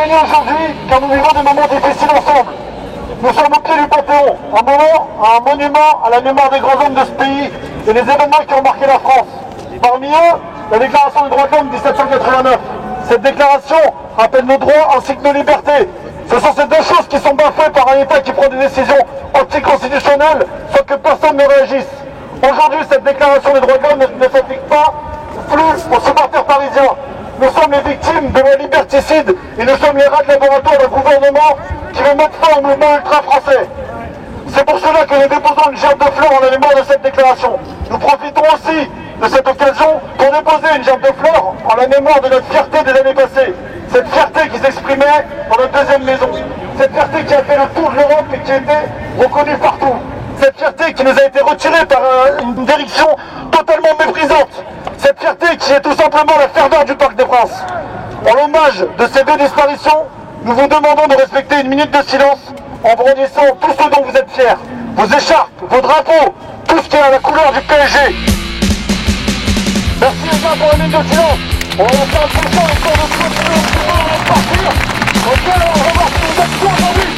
témoigner aujourd'hui car nous vivons des moments difficiles ensemble. Nous sommes au pied du Panthéon, un monument à la mémoire des grands hommes de ce pays et des événements qui ont marqué la France. Parmi eux, la Déclaration des droits de l'homme 1789. Cette déclaration rappelle nos droits ainsi que nos libertés. Ce sont ces deux choses qui sont bafouées par un État qui prend des décisions anticonstitutionnelles sans que personne ne réagisse. Aujourd'hui, cette déclaration des droits de l'homme ne s'applique pas plus aux supporters parisiens. Nous sommes les victimes de la liberticide et nous sommes les rats de laboratoire d'un gouvernement qui veut mettre fin au mouvement ultra-français. C'est pour cela que nous déposons une gerbe de fleurs en la mémoire de cette déclaration. Nous profitons aussi de cette occasion pour déposer une gerbe de fleurs en la mémoire de notre fierté des années passées. Cette fierté qui s'exprimait dans notre deuxième maison. Cette fierté qui a fait le tour de l'Europe et qui a été reconnue partout. Cette fierté qui nous a été retirée par une direction totalement méprisante. Cette fierté qui est tout simplement la ferveur du Parc des Princes. En l'hommage de ces deux disparitions, nous vous demandons de respecter une minute de silence en brandissant tout ce dont vous êtes fiers. Vos écharpes, vos drapeaux, tout ce qui est à la couleur du PSG. Merci les gars pour la minute de silence. On va faire un peu de temps histoire de continuer à partir. Ok, on va voir si vous êtes tous aujourd'hui.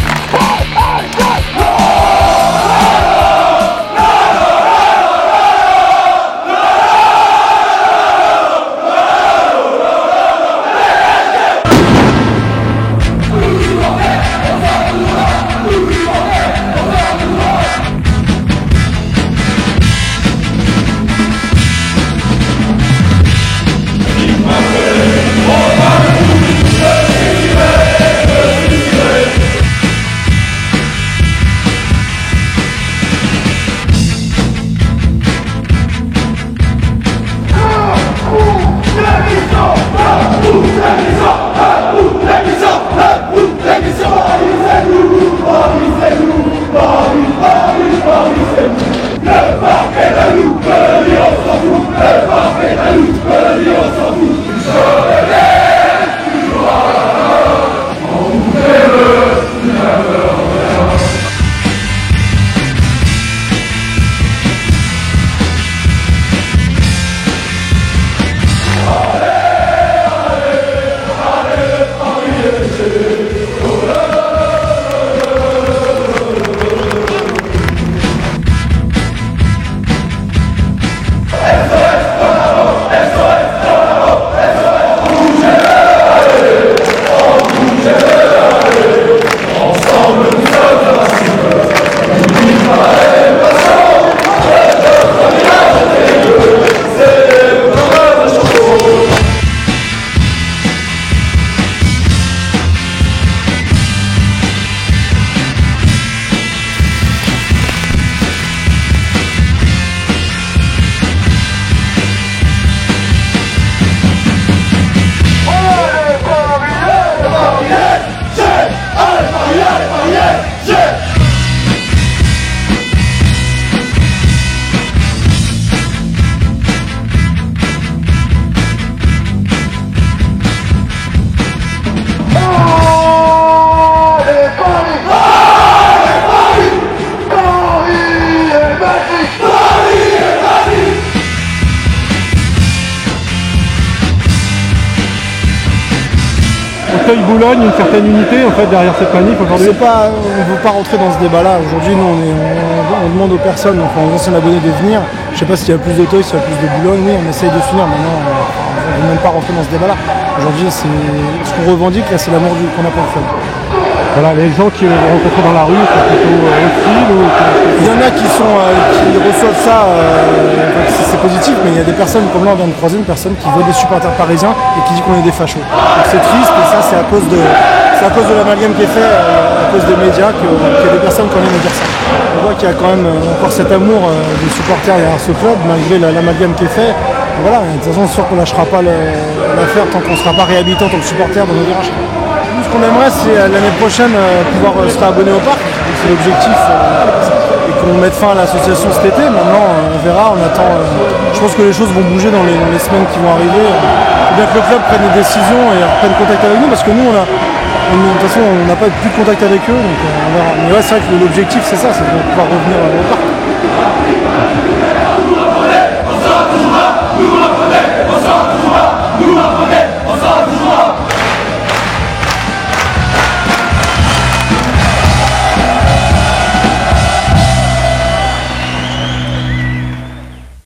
Boulogne, une certaine unité en fait derrière cette manif aujourd'hui. On ne veut pas rentrer dans ce débat-là. Aujourd'hui, nous, on demande aux personnes, enfin aux anciens abonnés de venir. Je ne sais pas s'il y a plus d'Auteuil, s'il y a plus de Boulogne. Oui, on essaye de finir. Maintenant, on ne veut même pas rentrer dans ce débat-là. Aujourd'hui, ce qu'on revendique, là, c'est la mort qu'on n'a pas fait. Voilà, les gens qui vont rencontrer dans la rue, c'est plutôt hostile ou... Il y en a qui reçoivent ça, c'est positif, mais il y a des personnes, comme là on vient de croiser une personne qui veut des supporters parisiens et qui dit qu'on est des fachos. Donc c'est triste et ça c'est à cause de l'amalgame qui est fait, à cause des médias, qu'il y a des personnes qui ont aiment dire ça. On voit qu'il y a quand même encore cet amour des supporters derrière ce club, malgré l'amalgame qui est fait. Et voilà, de toute façon, c'est sûr qu'on ne lâchera pas l'affaire tant qu'on ne sera pas réhabilité en tant que supporter dans nos virages. Nous, ce qu'on aimerait, c'est l'année prochaine pouvoir se faire abonner au parc. C'est l'objectif. Et qu'on mette fin à l'association cet été. Maintenant, on verra, on attend. Je pense que les choses vont bouger dans les semaines qui vont arriver. Il faut bien que le club prenne des décisions et reprenne contact avec nous, parce que nous, de toute façon, on n'a pas plus de contact avec eux. Donc on verra. Mais ouais, c'est vrai que l'objectif, c'est ça, c'est de pouvoir revenir au parc.